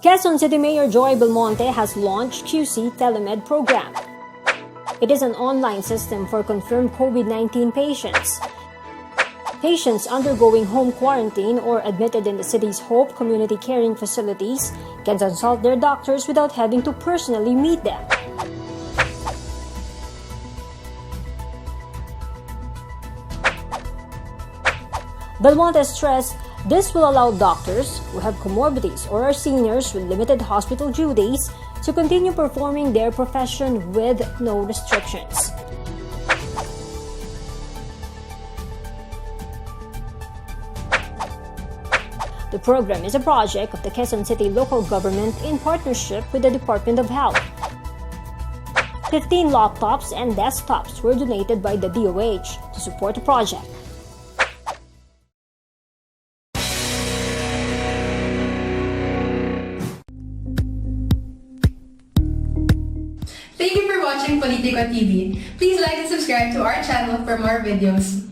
Quezon City Mayor Joy Belmonte has launched QC Telemed Program. It is an online system for confirmed COVID-19 patients. Patients undergoing home quarantine or admitted in the city's Hope Community Caring Facilities can consult their doctors without having to personally meet them. Belmonte stressed this will allow doctors who have comorbidities or are seniors with limited hospital duties to continue performing their profession with no restrictions. The program is a project of the Quezon City local government in partnership with the Department of Health. 15 laptops and desktops were donated by the DOH to support the project. Thank you for watching Politico TV. Please like and subscribe to our channel for more videos.